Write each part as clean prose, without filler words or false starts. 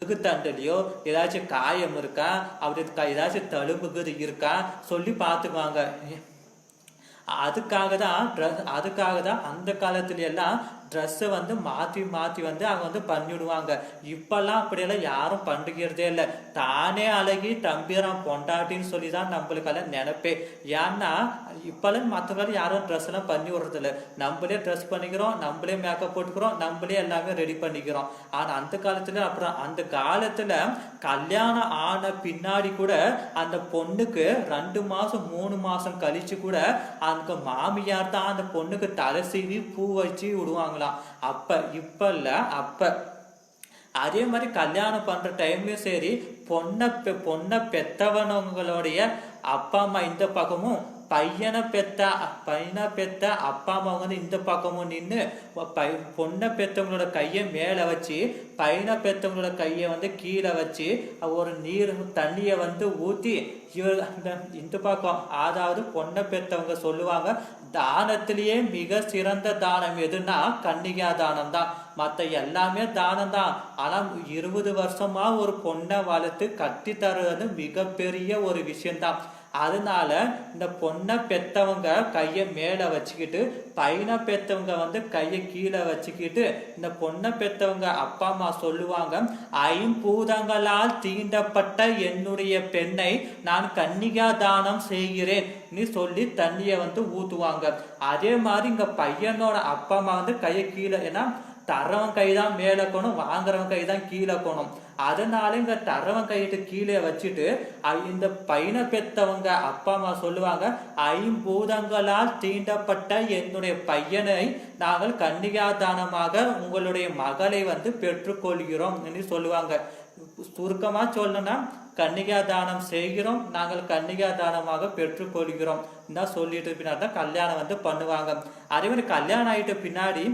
தண்டுலையோ ஏதாச்சும் காயம் இருக்கா, அப்படி ஏதாச்சும் தழும்புக்கு இருக்கா சொல்லி பார்த்துக்குவாங்க. அதுக்காக தான் அந்த காலத்துல எல்லாம் ட்ரெஸ்ஸை வந்து மாற்றி மாற்றி வந்து அவங்க வந்து பண்ணிவிடுவாங்க. இப்பெல்லாம் அப்படியெல்லாம் யாரும் பண்ணிக்கிறதே இல்லை. தானே அழகி தம்பிரான் பொண்டாட்டின்னு சொல்லி தான் நம்மளுக்கெல்லாம் நினைப்பே. ஏன்னா இப்பெல்லாம் மற்றவங்களால யாரும் ட்ரெஸ் எல்லாம் பண்ணி விடுறதில்ல. நம்மளே ட்ரெஸ் பண்ணிக்கிறோம், நம்மளே மேக்கப் போட்டுக்கிறோம், நம்மளே எல்லாமே ரெடி பண்ணிக்கிறோம். ஆனா அந்த காலத்துல அப்புறம் அந்த காலத்துல கல்யாணம் ஆன பின்னாடி கூட அந்த பொண்ணுக்கு 2 மாசம் 3 மாசம் கழிச்சு கூட அந்த மாமியார் தான் அந்த பொண்ணுக்கு தலை சீவி பூ வச்சு விடுவாங்களாம். இப்ப இல்ல அப்ப. அதே மாதிரி கல்யாணம் பண்ற டைம்லயும் சரி, பொண்ணை பெத்தவனவங்களுடைய அப்பா அம்மா இந்த பக்கமும், பையனை பெத்த அப்பா அம்மா வந்து இந்த பக்கமும் நின்று பொண்ணை பெத்தவங்களோட கையை மேல வச்சு பையனை பெத்தவங்களோட கையை வந்து கீழே வச்சு ஒரு தண்ணியை வந்து ஊத்தி இந்த பக்கம், அதாவது பொண்ணை பெத்தவங்க சொல்லுவாங்க தானத்திலேயே மிக சிறந்த தானம் எதுன்னா கன்னிகா தானம் தான். மற்ற எல்லாமே தானம் தான். ஆனா 20 வருஷமா ஒரு பொண்ணை வளர்த்து கட்டி தருவது மிகப்பெரிய ஒரு விஷயம்தான். அதனால இந்த பொண்ணை பெத்தவங்க கையை மேல வச்சுக்கிட்டு, பையனை பெத்தவங்க வந்து கையை கீழே வச்சுக்கிட்டு, இந்த பொண்ணை பெத்தவங்க அப்பா அம்மா சொல்லுவாங்க, 5 தீண்டப்பட்ட என்னுடைய பெண்ணை நான் கன்னிகா தானம் செய்கிறேன் நீ சொல்லி தண்ணிய வந்து ஊத்துவாங்க. அதே மாதிரி இங்க பையனோட அப்பா அம்மா வந்து கையை கீழே, ஏன்னா தரவன் கைதான் மேல கோணும், வாங்குறவன் கைதான் கீழே கோணும். அதனால இங்க தரவன் கையிட்டு கீழே வச்சுட்டு இந்த பையனை பெத்தவங்க அப்பா அம்மா சொல்லுவாங்க, 5 தீண்டப்பட்ட என்னுடைய பையனை நாங்கள் கன்னிகா தானமாக உங்களுடைய மகளை வந்து பெற்றுக்கொள்கிறோம் என்று சொல்லுவாங்க. சுருக்கமா சொல்லணும்னா கன்னிகா தானம் செய்கிறோம், நாங்கள் கன்னிகா தானமாக பெற்றுக்கொள்கிறோம் தான் சொல்லிட்டு பின்னாடி தான் கல்யாணம் வந்து பண்ணுவாங்க. அதே மாதிரி கல்யாணம் ஆயிட்ட பின்னாடி,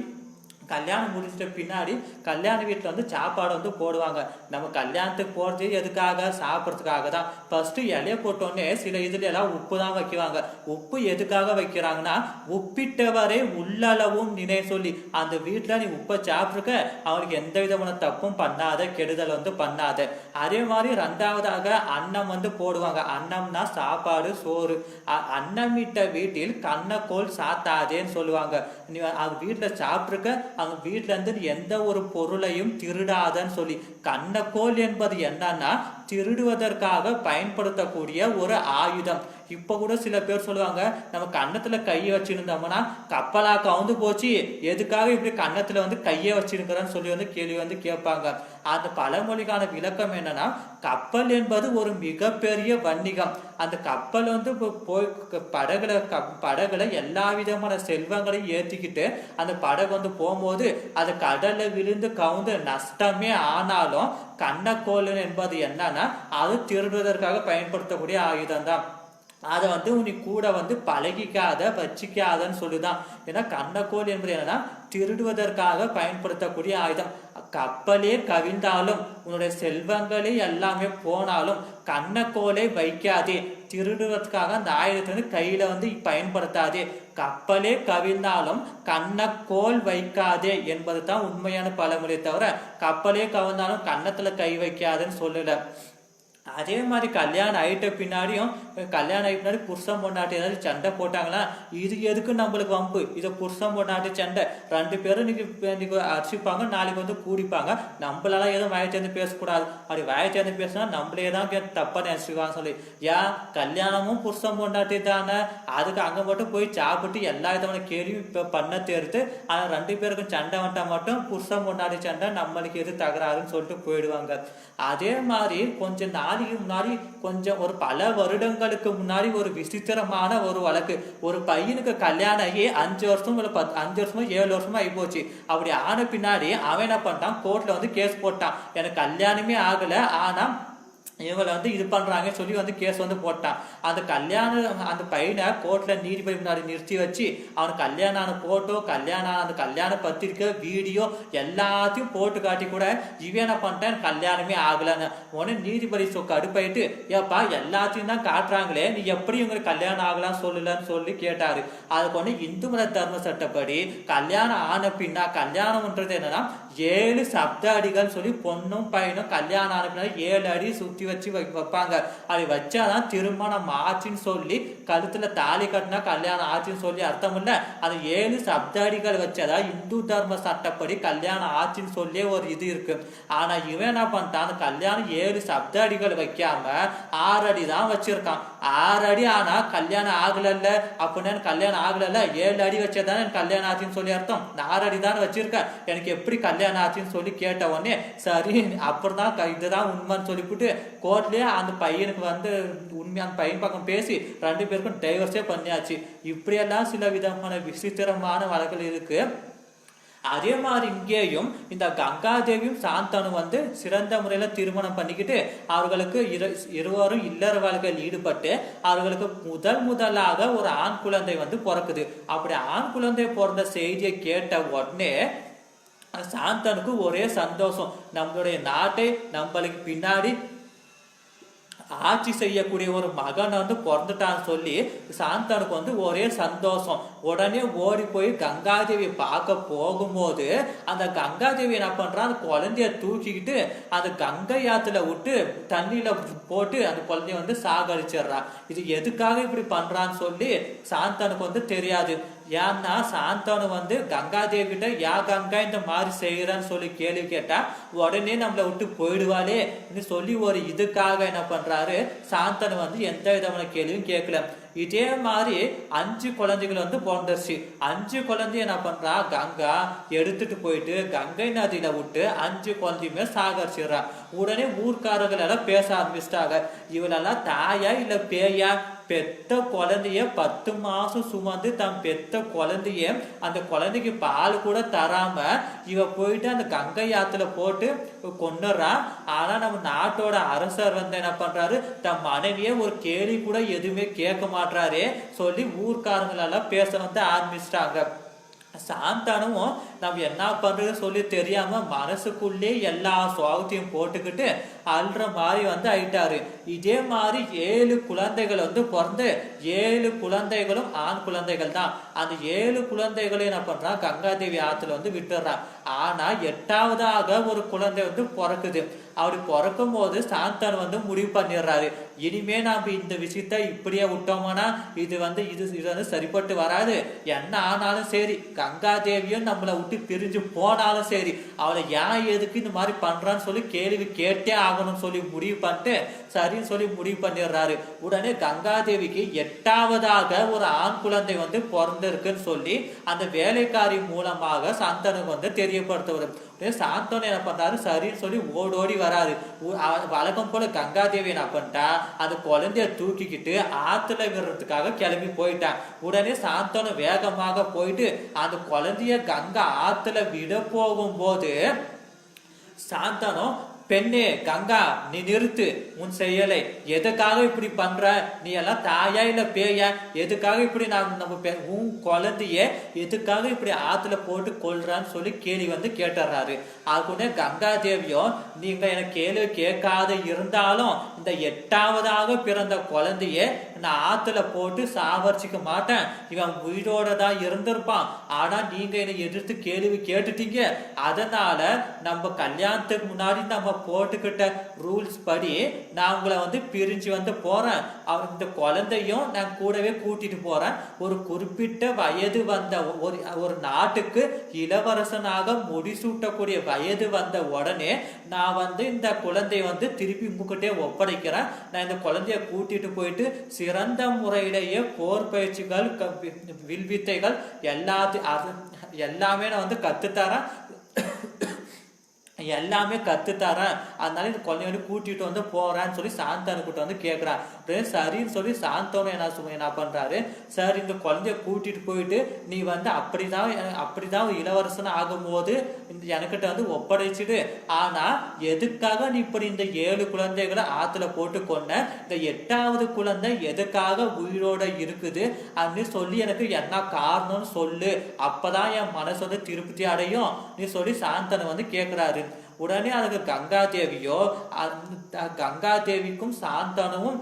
கல்யாணம் முடிச்சிட்ட பின்னாடி கல்யாண வீட்டில் வந்து சாப்பாடு வந்து போடுவாங்க. நம்ம கல்யாணத்துக்கு போறது எதுக்காக? சாப்பிட்றதுக்காக தான். ஃபர்ஸ்ட் இலைய போட்டோன்னே சில இதுல எல்லாம் உப்பு தான் வைக்குவாங்க. உப்பு எதுக்காக வைக்கிறாங்கன்னா, உப்பிட்டவரை உள்ளளவும் நினை சொல்லி, அந்த வீட்டுல நீ உப்பை சாப்பிட்ருக்க அவனுக்கு எந்த விதமான தப்பும் பண்ணாத, கெடுதல் வந்து பண்ணாத. அதே மாதிரி 2வதாக அன்னம் வந்து போடுவாங்க. அன்னம்னா சாப்பாடு, சோறு. அன்னமிட்ட வீட்டில் கண்ணக்கோல் சாத்தாதேன்னு சொல்லுவாங்க. நீ அது வீட்டுல சாப்பிட்ருக்க, அவங்க வீட்டுல இருந்து எந்த ஒரு பொருளையும் திருடாதன்னு சொல்லி. கண்ணக்கோல் என்பது என்னன்னா திருடுவதற்காக பயன்படுத்தக்கூடிய ஒரு ஆயுதம். இப்ப கூட சில பேர் சொல்லுவாங்க, நம்ம கன்னத்துல கையை வச்சிருந்தோம்னா கப்பலா கவுந்து போச்சு, எதுக்காக இப்படி கன்னத்துல வந்து கையை வச்சிருக்கிறன்னு சொல்லி வந்து கேள்வி வந்து கேட்பாங்க. அந்த பழமொழிக்கான விளக்கம் என்னன்னா, கப்பல் என்பது ஒரு மிகப்பெரிய வணிகம். அந்த கப்பல் வந்து போய் படகுல எல்லா விதமான செல்வங்களையும் ஏற்றிக்கிட்டு அந்த படகு வந்து போகும்போது அது கடல்ல விழுந்து கவுந்து நஷ்டமே ஆனாலும் கண்ணக்கோல் என்பது என்னன்னா அது திருடுவதற்காக பயன்படுத்தக்கூடிய ஆயுதம் தான். அதை வந்து நீ கூட வந்து பழகிக்காத, வச்சிக்காதன்னு சொல்லுதான். ஏன்னா கண்ணக்கோல் என்பது என்னன்னா திருடுவதற்காக பயன்படுத்தக்கூடிய ஆயுதம். கப்பலே கவிழ்ந்தாலும் உன்னுடைய செல்வங்களே எல்லாமே போனாலும் கண்ணக்கோலை வைக்காதே, திருடுவதற்காக அந்த ஆயுதத்தை வந்து கையில வந்து பயன்படுத்தாதே. கப்பலே கவிழ்ந்தாலும் கண்ணக்கோல் வைக்காதே என்பது தான் உண்மையான பழமொழியை தவிர கப்பலே கவிழ்ந்தாலும் கன்னத்துல கை வைக்காதுன்னு சொல்லல. அதே மாதிரி கல்யாணம் ஆயிட்ட பின்னாடியும், கல்யாணம் ஆகிட்ட பின்னாடி புருஷன் பொண்டாட்டி ஏதாவது சண்டை போட்டாங்களா, இது எதுக்கு நம்மளுக்கு வம்பு, இதை புருஷன் பொண்டாட்டி சண்டை 2 பேரும் இன்னைக்கு அடிச்சுப்பாங்க, நாளைக்கு வந்து கூடிப்பாங்க. நம்மளால எதுவும் வாயை சேர்ந்து பேசக்கூடாது. அப்படி வாயை சேர்ந்து பேசினா நம்மளே தான் தப்பா நினைச்சுக்குவாங்க சொல்லி. ஏன் கல்யாணமும் புருஷன் பொண்டாட்டி தானே, அதுக்கு அங்க மட்டும் போய் சாப்பிட்டு எல்லா விதமான கேள்வி பண்ண தேர்த்து, ஆனா 2 பேருக்கும் சண்டை வந்தா மட்டும் புருஷன் பொண்டாட்டி சண்டை, நம்மளுக்கு எது தகராறுன்னு சொல்லிட்டு போயிடுவாங்க. அதே மாதிரி கொஞ்ச நாளைக்கு முன்னாடி, கொஞ்சம் ஒரு பல வருடங்களுக்கு முன்னாடி ஒரு விசித்திரமான ஒரு வழக்கு. ஒரு பையனுக்கு கல்யாணம் ஆகி 5 வருஷம் 5 வருஷமோ 7 வருஷமா ஆகி போச்சு. அப்படி ஆன பின்னாடி அவன் என்ன பண்ணிட்டான், கோர்ட்ல வந்து கேஸ் போட்டான். எனக்கு கல்யாணமே ஆகல, ஆனா இவங்களை வந்து இது பண்றாங்க சொல்லி வந்து கேஸ் வந்து போட்டான். அந்த அந்த பையனை கோர்ட்ல நீதிபதி முன்னாடி நிறுத்தி வச்சு அவனுக்கு கல்யாணம் ஆன போட்டோ, அந்த கல்யாண பத்திரிக்கை, வீடியோ எல்லாத்தையும் போட்டு காட்டி கூட இவன் என்ன பண்ணிட்டேன், கல்யாணமே ஆகலன்னு. உடனே நீதிபதி கடுப்பாயிட்டு, ஏப்பா எல்லாத்தையும் தான் காட்டுறாங்களே, நீ எப்படி இவங்களுக்கு கல்யாணம் ஆகலாம் சொல்லலன்னு சொல்லி கேட்டாரு. அதுக்கு ஒண்ணு இந்து மத தர்ம சட்டப்படி கல்யாணம் ஆன பின்னா, கல்யாணம்ன்றது என்னன்னா 7 சப்த அடிகள் சொல்லி பொண்ணும் பையனும் கல்யாணம் ஆன 7 அடி சுத்தி வச்சு வைப்பாங்க. அப்படி வச்சாதான் திருமணம் ஆச்சுன்னு சொல்லி, கழுத்துல தாலி கட்டினா கல்யாணம் ஆச்சுன்னு சொல்லி அர்த்தம் இல்ல. அது 7 சப்த அடிகள் வச்சதா இந்து தர்ம சட்டப்படி கல்யாணம் ஆச்சுன்னு சொல்லி ஒரு இது இருக்கு. ஆனா இவன் என்ன பண்ணிட்டான், அந்த கல்யாணம் 7 சப்த அடிகள் வைக்காம 6 அடி தான் வச்சிருக்கான். 6 அடி ஆனா கல்யாணம் ஆகலல்ல, அப்படின்னு கல்யாணம் ஆகலல்ல, 7 அடி வச்சதானே எனக்கு கல்யாணம் ஆச்சுன்னு சொல்லி அர்த்தம். 6 அடி தான் வச்சிருக்கேன், எனக்கு எப்படி கல்யாணம் ஆச்சுன்னு சொல்லி கேட்ட உடனே சரி அப்புறம் இதுதான் உண்மைன்னு சொல்லிவிட்டு கோர்ட்லயே அந்த பையனுக்கு வந்து உண்மையான பையன் பக்கம் பேசி 2 பேருக்கும் டைவர்ஸே பண்ணியாச்சு. இப்படியெல்லாம் சில விதமான விசித்திரமான வழக்குகள் இருக்கு. அதே மாதிரி இங்கேயும் இந்த கங்காதேவியும் சாந்தனு வந்து சிறந்த முறையில திருமணம் பண்ணிக்கிட்டு அவர்களுக்கு இருவரும் இல்லற வாழ்க்கையில் ஈடுபட்டு அவர்களுக்கு முதலாக ஒரு ஆண் குழந்தை வந்து பிறக்குது. அப்படி ஆண் குழந்தை பிறந்த செய்தியை கேட்ட உடனே சாந்தனுக்கு ஒரே சந்தோஷம். நம்மளுடைய நாட்டை நம்மளுக்கு பின்னாடி ஆட்சி செய்யக்கூடிய ஒரு மகன் வந்து பிறந்துட்டான்னு சொல்லி சாந்தனுக்கு வந்து ஒரே சந்தோஷம். உடனே ஓடி போய் கங்காதேவி பார்க்க போகும்போது அந்த கங்காதேவி என்ன பண்றான், அந்த குழந்தைய தூக்கிக்கிட்டு அந்த கங்கை ஆத்துல விட்டு தண்ணியில போட்டு அந்த குழந்தைய வந்து சாகடிச்சிடுறான். இது எதுக்காக இப்படி பண்றான்னு சொல்லி சாந்தனுக்கு வந்து தெரியாது. ஏன்னா சாந்தனு வந்து கங்காதேவி கிட்ட யா கங்கா இந்த மாதிரி செய்யறான்னு சொல்லி கேள்வி கேட்டா உடனே நம்மளை விட்டு போயிடுவாளே சொல்லி ஒரு இதுக்காக என்ன பண்றாரு, சாந்தனு வந்து எந்த விதமான கேள்வியும் கேட்கல. இதே மாதிரி 5 குழந்தைகள் வந்து பிறந்துருச்சு. 5 குழந்தைய என்ன பண்றா, கங்கா எடுத்துட்டு போயிட்டு கங்கை நதியில விட்டு 5 குழந்தையுமே சாகரிச்சிடுறான். உடனே ஊர்க்காரர்கள் எல்லாம் பேச ஆரம்பிச்சிட்டாங்க, இவளெல்லாம் தாயா இல்ல பேயா, பெத்த குழந்தைய 10 மாசம் சுமந்து தன் பெத்த குழந்தைய அந்த குழந்தைக்கு பால் கூட தராம இவ போயிட்டு அந்த கங்கை ஆத்துல போட்டு கொண்டுறான். ஆனா நம்ம நாட்டோட அரசர் வந்து என்ன பண்றாரு, தன் மனைவியே ஒரு கேள்வி கூட எதுவுமே கேட்க மாட்டாரே சொல்லி ஊர்க்காரங்களெல்லாம் பேச வந்து ஆரம்பிச்சிட்டாங்க. சாந்தானும் நம்ம என்ன பண்றது சொல்லி தெரியாம மனசுக்குள்ளே எல்லா சுவாகத்தையும் போட்டுக்கிட்டு அல்ற மாதிரி வந்து ஆயிட்டாரு. இதே மாதிரி 7 குழந்தைகள் வந்து பிறந்து 7 குழந்தைகளும் ஆண் குழந்தைகள் தான். அந்த 7 குழந்தைகளும் என்ன பண்றான், கங்காதேவி ஆத்துல வந்து விட்டுறான். ஆனா 8வதாக ஒரு குழந்தை வந்து பிறக்குது. அப்படி பிறக்கும் போது சாந்தன் வந்து முடிவு பண்ணிடுறாரு, இனிமே நாம இந்த விஷயத்த இப்படியே விட்டோம்னா இது வந்து சரிப்பட்டு வராது. என்ன ஆனாலும் சரி, கங்காதேவியும் நம்மளை விட்டு பிரிஞ்சு போனாலும் சரி, அவளை ஏன் எதுக்கு இந்த மாதிரி பண்றான்னு சொல்லி கேள்வி கேட்டே ஆகணும்னு சொல்லி முடிவு பண்ணிட்டு சரின்னு சொல்லி முடிவு பண்ணிடுறாரு. உடனே கங்காதேவிக்கு 8வதாக ஒரு ஆண் குழந்தை வந்து பிறந்திருக்குன்னு சொல்லி அந்த வேலைக்காரி மூலமாக சாந்தனுக்கு வந்து தெரியப்படுத்துவார். சாந்தனு என்ன பண்றாரு, சரின்னு சொல்லி ஓடோடி வராது. வழக்கம் போல கங்காதேவி என்ன பண்ணிட்டா, அந்த குழந்தைய தூக்கிக்கிட்டு ஆத்துல விடுறதுக்காக கிளம்பி போயிட்டான். உடனே சாந்தனு வேகமாக போயிட்டு அந்த குழந்தைய கங்கா ஆத்துல விட போகும்போது சாந்தனும், பெண்ணே கங்கா நீ நிறுத்து உன் செயலை, எதுக்காக இப்படி பண்ற, நீ எல்லாம் தாயா இல்ல பேயா, எதுக்காக இப்படி நம்ம உன் குழந்தைய எதுக்காக இப்படி ஆத்துல போட்டு கொள்றான்னு சொல்லி கேள்வி வந்து கேட்டுறாரு. அதுக்குன்னே கங்காதேவியும், நீங்க எனக்கு கேள்வி கேட்காத இருந்தாலும் இந்த 8வதாக பிறந்த குழந்தைய நான் ஆத்துல போட்டு சாவரிச்சிக்க மாட்டேன், இவன் உயிரோட தான் இருந்திருப்பான். ஆனா நீங்க என்னை எதிர்த்து கேள்வி கேட்டுட்டீங்க, அதனால நம்ம கல்யாணத்துக்கு முன்னாடி நம்ம போட்டுக்கிட்ட ரூல்ஸ் படி நான் உங்களை வந்து பிரிஞ்சு வந்து போறேன். இந்த குழந்தையும் நான் கூடவே கூட்டிட்டு போறேன். ஒரு குறிப்பிட்ட வயது வந்த ஒரு நாட்டுக்கு இளவரசனாக முடிசூட்டக்கூடிய வயது வந்த உடனே நான் வந்து இந்த குழந்தைய வந்து திருப்பி உங்ககிட்டே ஒப்படைக்கிறேன். நான் இந்த குழந்தைய கூட்டிட்டு போயிட்டு சிறந்த முறையிலேயே போர் பயிற்சிகள் வில்வித்தைகள் எல்லாமே நான் வந்து கத்துத்தரேன், எல்லாமே கத்துத்தரேன். அதனால இந்த குழந்தையோட கூட்டிட்டு வந்து போறான்னு சொல்லி சாந்தனுக்கிட்ட வந்து கேட்கிறான். சரின்னு சொல்லி சாந்தனு என்ன பண்றாரு, சரி இந்த குழந்தைய கூட்டிட்டு போயிட்டு நீ வந்து அப்படிதான் இளவரசன் ஆகும்போது எனக்கிட்ட வந்து ஒப்படைச்சிடு. ஆனா எதுக்காக நீ இப்படி இந்த 7 குழந்தைகளை ஆத்துல போட்டு கொண்ட, இந்த 8வது குழந்தை எதுக்காக உயிரோட இருக்குது அப்படின்னு சொல்லி எனக்கு என்ன காரணம்னு சொல்லு, அப்பதான் என் மனசு வந்து திருப்தி அடையும் நீ சொல்லி சாந்தனு வந்து கேட்கிறாரு. உடனே அதுக்கு கங்காதேவியோ கங்காதேவிக்கும் சாந்தனுவும்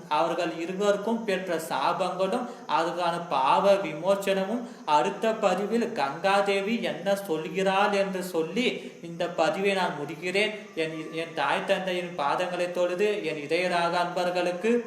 அவர்கள் இருவருக்கும் பெற்ற சாபங்களும் அதுக்கான பாவ விமோச்சனமும் அடுத்த பதிவில் கங்காதேவி என்ன சொல்கிறாள் என்று சொல்லி இந்த பதிவை நான் முடிக்கிறேன். என் தாய் தந்தையின் பாதங்களை தொழுது என் இதயராக அன்பர்களுக்கு